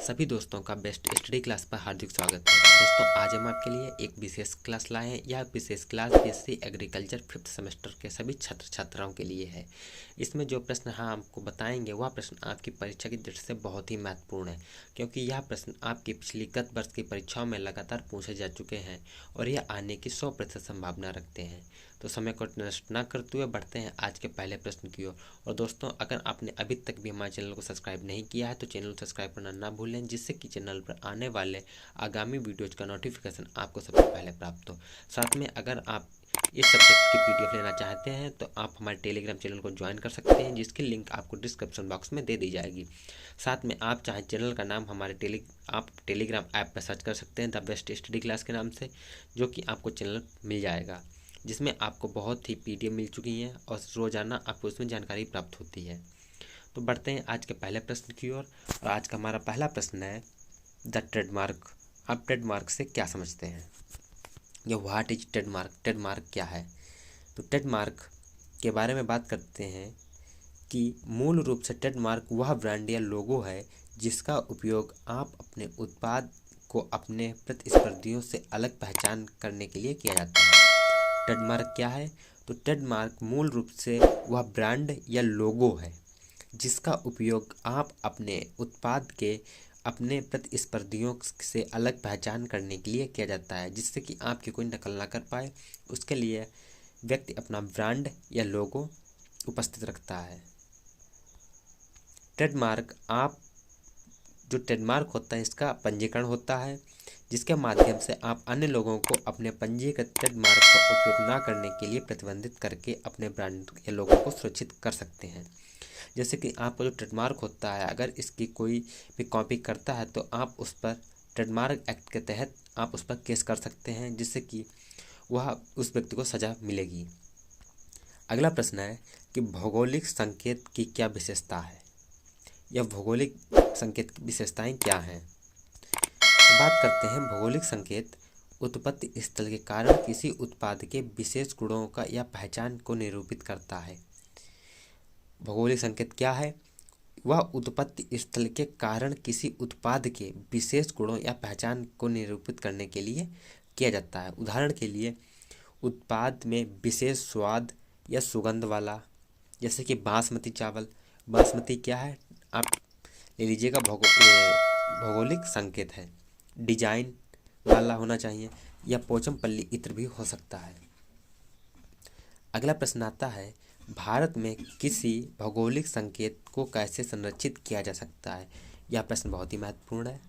सभी दोस्तों का बेस्ट स्टडी क्लास पर हार्दिक स्वागत है। दोस्तों आज हम आपके लिए एक विशेष क्लास लाए हैं। यह विशेष class BSc agriculture 5th semester के सभी छात्र छात्राओं के लिए है। इसमें जो प्रश्न हम आपको बताएंगे वह प्रश्न आपकी परीक्षा की दृष्टि से बहुत ही महत्वपूर्ण है, क्योंकि यह प्रश्न आपकी पिछली गत वर्ष की परीक्षाओं में लगातार पूछे जा चुके हैं और यह आने की 100% संभावना रखते हैं। तो समय को नष्ट न करते हुए बढ़ते हैं आज के पहले प्रश्न की ओर। और दोस्तों अगर आपने अभी तक भी हमारे चैनल को सब्सक्राइब नहीं किया है तो चैनल को सब्सक्राइब करना ना भूलें, जिससे कि चैनल पर आने वाले आगामी वीडियोज का नोटिफिकेशन आपको सबसे पहले प्राप्त हो। साथ में अगर आप इस सब्जेक्ट की पीडीएफ लेना चाहते हैं तो आप हमारे टेलीग्राम चैनल को ज्वाइन कर सकते हैं, जिसकी लिंक आपको डिस्क्रिप्शन बॉक्स में दे दी जाएगी। साथ में आप चाहे चैनल का नाम हमारे आप टेलीग्राम ऐप पर सर्च कर सकते हैं द बेस्ट स्टडी क्लास के नाम से, जो कि आपको चैनल मिल जाएगा, जिसमें आपको बहुत ही पीडीएफ मिल चुकी हैं और रोज़ाना आपको इसमें जानकारी प्राप्त होती है। तो बढ़ते हैं आज के पहले प्रश्न की ओर। और आज का हमारा पहला प्रश्न है द ट्रेडमार्क। आप ट्रेडमार्क से क्या समझते हैं? या व्हाट इज ट्रेडमार्क? ट्रेडमार्क क्या है? तो ट्रेडमार्क के बारे में बात करते हैं कि मूल रूप से ट्रेडमार्क वह ब्रांड या लोगो है जिसका उपयोग आप अपने उत्पाद को अपने प्रतिस्पर्धियों से अलग पहचान करने के लिए किया जाता है। ट्रेडमार्क क्या है? तो ट्रेडमार्क मूल रूप से वह ब्रांड या लोगो है जिसका उपयोग आप अपने उत्पाद के अपने प्रतिस्पर्धियों से अलग पहचान करने के लिए किया जाता है, जिससे कि आपकी कोई नकल ना कर पाए। उसके लिए व्यक्ति अपना ब्रांड या लोगो उपस्थित रखता है। ट्रेडमार्क जो ट्रेडमार्क होता है इसका पंजीकरण होता है, जिसके माध्यम से आप अन्य लोगों को अपने पंजीकृत ट्रेडमार्क का उपयोग न करने के लिए प्रतिबंधित करके अपने ब्रांड या लोगों को सुरक्षित कर सकते हैं। जैसे कि आपका जो ट्रेडमार्क होता है, अगर इसकी कोई भी कॉपी करता है तो आप उस पर ट्रेडमार्क एक्ट के तहत आप उस पर केस कर सकते हैं, जिससे कि वह उस व्यक्ति को सज़ा मिलेगी। अगला प्रश्न है कि भौगोलिक संकेत की क्या विशेषता है? यह भौगोलिक संकेत की विशेषताएं क्या हैं? तो बात करते हैं भौगोलिक संकेत उत्पत्ति स्थल के कारण किसी उत्पाद के विशेष गुणों का या पहचान को निरूपित करता है। भौगोलिक संकेत क्या है? वह उत्पत्ति स्थल के कारण किसी उत्पाद के विशेष गुणों या पहचान को निरूपित करने के लिए किया जाता है। उदाहरण के लिए उत्पाद में विशेष स्वाद या सुगंध वाला, जैसे कि बासमती चावल। बासमती क्या है? आप ले लीजिएगा, भौगोलिक संकेत है। डिजाइन वाला होना चाहिए, या पोचमपल्ली इत्र भी हो सकता है। अगला प्रश्न आता है भारत में किसी भौगोलिक संकेत को कैसे संरक्षित किया जा सकता है? यह प्रश्न बहुत ही महत्वपूर्ण है,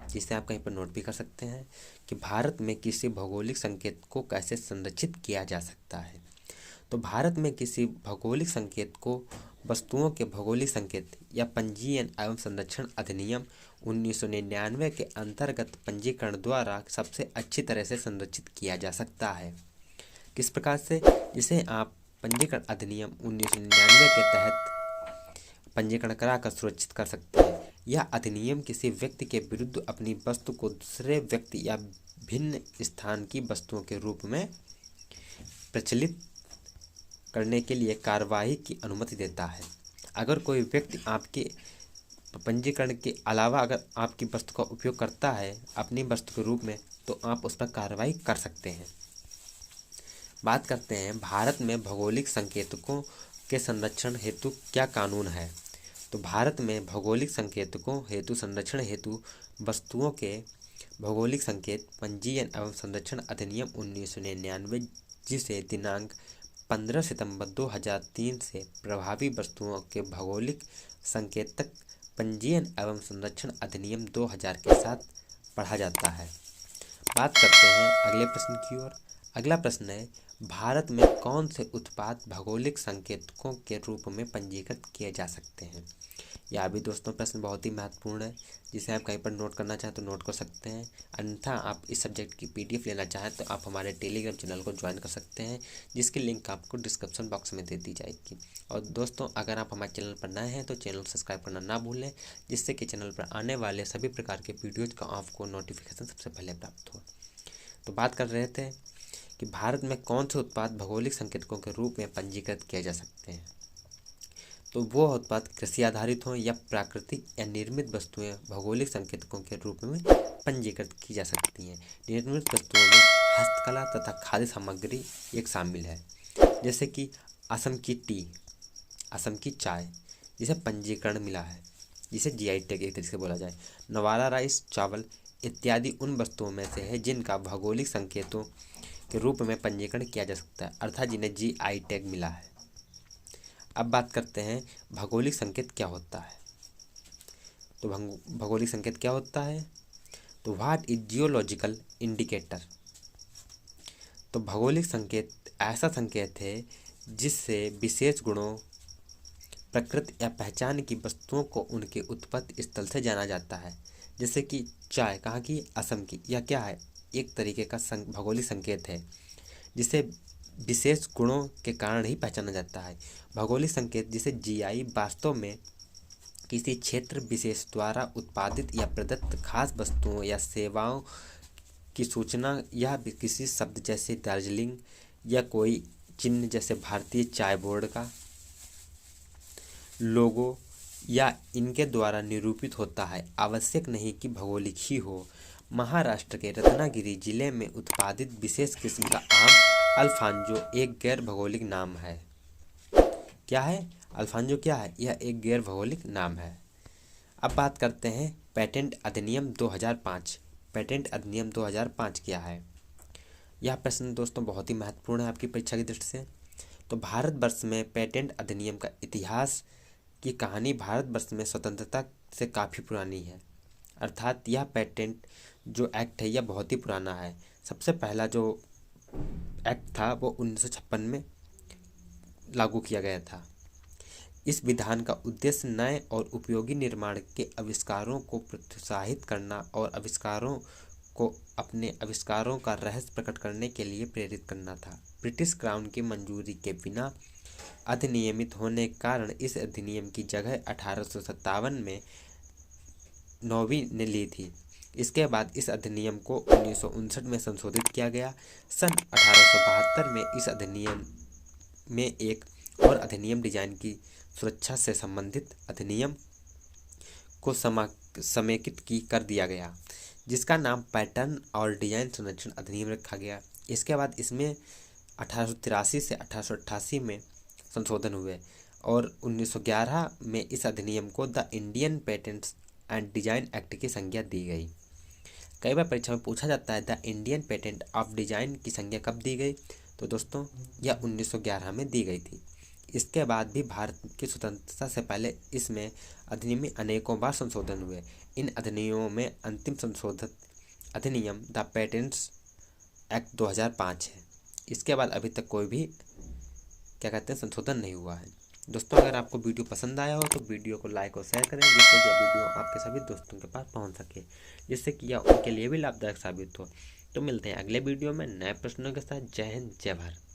जिसे आप कहीं पर नोट भी कर सकते हैं कि भारत में किसी भौगोलिक संकेत को कैसे संरक्षित किया जा सकता है। तो भारत में किसी भौगोलिक संकेत को वस्तुओं के भौगोलिक संकेत या पंजीयन एवं संरक्षण अधिनियम 1999 के अंतर्गत पंजीकरण द्वारा सबसे अच्छी तरह से संरक्षित किया जा सकता है। किस प्रकार से? जिसे आप पंजीकरण अधिनियम 1999 के तहत पंजीकरण कराकर सुरक्षित कर सकते हैं। यह अधिनियम किसी व्यक्ति के विरुद्ध अपनी वस्तु को दूसरे व्यक्ति या भिन्न स्थान की वस्तुओं के रूप में प्रचलित करने के लिए कार्यवाही की अनुमति देता है। अगर कोई व्यक्ति आपके पंजीकरण के अलावा अगर आपकी वस्तु का उपयोग करता है अपनी वस्तु के रूप में, तो आप उस पर कार्रवाई कर सकते हैं। बात करते हैं भारत में भौगोलिक संकेतकों के संरक्षण हेतु क्या कानून है? तो भारत में भौगोलिक संकेतकों हेतु संरक्षण हेतु वस्तुओं के भौगोलिक संकेत पंजीयन एवं संरक्षण अधिनियम 1999, जिसे दिनांक 15 सितंबर 2003 से प्रभावी वस्तुओं के भौगोलिक संकेतक पंजीयन एवं संरक्षण अधिनियम 2000 के साथ पढ़ा जाता है। बात करते हैं अगले प्रश्न की ओर। अगला प्रश्न है भारत में कौन से उत्पाद भौगोलिक संकेतकों के रूप में पंजीकृत किए जा सकते हैं? यह भी दोस्तों प्रश्न बहुत ही महत्वपूर्ण है, जिसे आप कहीं पर नोट करना चाहें तो नोट कर सकते हैं। अन्यथा आप इस सब्जेक्ट की पीडीएफ लेना चाहें तो आप हमारे टेलीग्राम चैनल को ज्वाइन कर सकते हैं, जिसकी लिंक आपको डिस्क्रिप्शन बॉक्स में दे दी जाएगी। और दोस्तों अगर आप हमारे चैनल पर नए हैं तो चैनल सब्सक्राइब करना ना भूलें, जिससे कि चैनल पर आने वाले सभी प्रकार के वीडियोज़ का आपको नोटिफिकेशन सबसे पहले प्राप्त हो। तो बात कर रहे थे कि भारत में कौन से उत्पाद भौगोलिक संकेतकों के रूप में पंजीकृत किए जा सकते हैं। तो वो उत्पाद कृषि आधारित हों या प्राकृतिक या निर्मित वस्तुएं भौगोलिक संकेतकों के रूप में पंजीकृत की जा सकती हैं। निर्मित वस्तुओं में हस्तकला तथा खाद्य सामग्री एक शामिल है, जैसे कि असम की टी, असम की चाय, जिसे पंजीकरण मिला है, जिसे जीआई टैग एक तरीके से बोला जाए। नवारा राइस, चावल इत्यादि उन वस्तुओं में से है जिनका भौगोलिक संकेतों के रूप में पंजीकरण किया जा सकता है, अर्थात जिन्हें जीआई टैग मिला है। अब बात करते हैं भौगोलिक संकेत क्या होता है। तो भौगोलिक संकेत क्या होता है, तो व्हाट इज जियोलॉजिकल इंडिकेटर। तो भौगोलिक संकेत ऐसा संकेत है जिससे विशेष गुणों, प्रकृति या पहचान की वस्तुओं को उनके उत्पत्ति स्थल से जाना जाता है। जैसे कि चाय कहाँ की, असम की। यह क्या है, एक तरीके का भौगोलिक संकेत है जिसे विशेष गुणों के कारण ही पहचाना जाता है। भौगोलिक संकेत जिसे जीआई वास्तव में किसी क्षेत्र विशेष द्वारा उत्पादित या प्रदत्त खास वस्तुओं या सेवाओं की सूचना, या किसी शब्द जैसे दार्जिलिंग या कोई चिन्ह जैसे भारतीय चाय बोर्ड का लोगो या इनके द्वारा निरूपित होता है। आवश्यक नहीं कि भौगोलिक ही हो। महाराष्ट्र के रत्नागिरी जिले में उत्पादित विशेष किस्म का आम अल्फांजो एक गैर भौगोलिक नाम है। क्या है, अल्फांजो क्या है, यह एक गैर भौगोलिक नाम है। अब बात करते हैं पेटेंट अधिनियम 2005। पेटेंट अधिनियम 2005 क्या है। यह प्रश्न दोस्तों बहुत ही महत्वपूर्ण है आपकी परीक्षा की दृष्टि से। तो भारतवर्ष में पेटेंट अधिनियम का इतिहास की कहानी भारतवर्ष में स्वतंत्रता से काफ़ी पुरानी है, अर्थात यह पेटेंट जो एक्ट है यह बहुत ही पुराना है। सबसे पहला जो एक्ट था वो 1956 में लागू किया गया था। इस विधान का उद्देश्य नए और उपयोगी निर्माण के आविष्कारों को प्रोत्साहित करना और आविष्कारों को अपने आविष्कारों का रहस्य प्रकट करने के लिए प्रेरित करना था। ब्रिटिश क्राउन की मंजूरी के बिना अधिनियमित होने के कारण इस अधिनियम की जगह 1857 में 9वीं ने ली थी। इसके बाद इस अधिनियम को 1959 में संशोधित किया गया। सन 1872 में इस अधिनियम में एक और अधिनियम डिजाइन की सुरक्षा से संबंधित अधिनियम को समेकित कर दिया गया, जिसका नाम पैटर्न और डिजाइन संरक्षण अधिनियम रखा गया। इसके बाद इसमें 1883 से 1888 में संशोधन हुए और 1911 में इस अधिनियम को the Indian patents and design act की संज्ञा दी गई। कई बार परीक्षा में पूछा जाता है the Indian patent of design की संज्ञा कब दी गई, तो दोस्तों यह 1911 में दी गई थी। इसके बाद भी भारत की स्वतंत्रता से पहले इसमें अधिनियम में अनेकों बार संशोधन हुए। इन अधिनियमों में अंतिम संशोधित अधिनियम द पेटेंट्स एक्ट 2005 है। इसके बाद अभी तक कोई भी संशोधन नहीं हुआ है। दोस्तों अगर आपको वीडियो पसंद आया हो तो वीडियो को लाइक और शेयर करें, जिससे कि यह वीडियो आपके सभी दोस्तों के पास पहुंच सके, जिससे कि यह उनके लिए भी लाभदायक साबित हो। तो मिलते हैं अगले वीडियो में नए प्रश्नों के साथ। जय हिंद, जय भारत।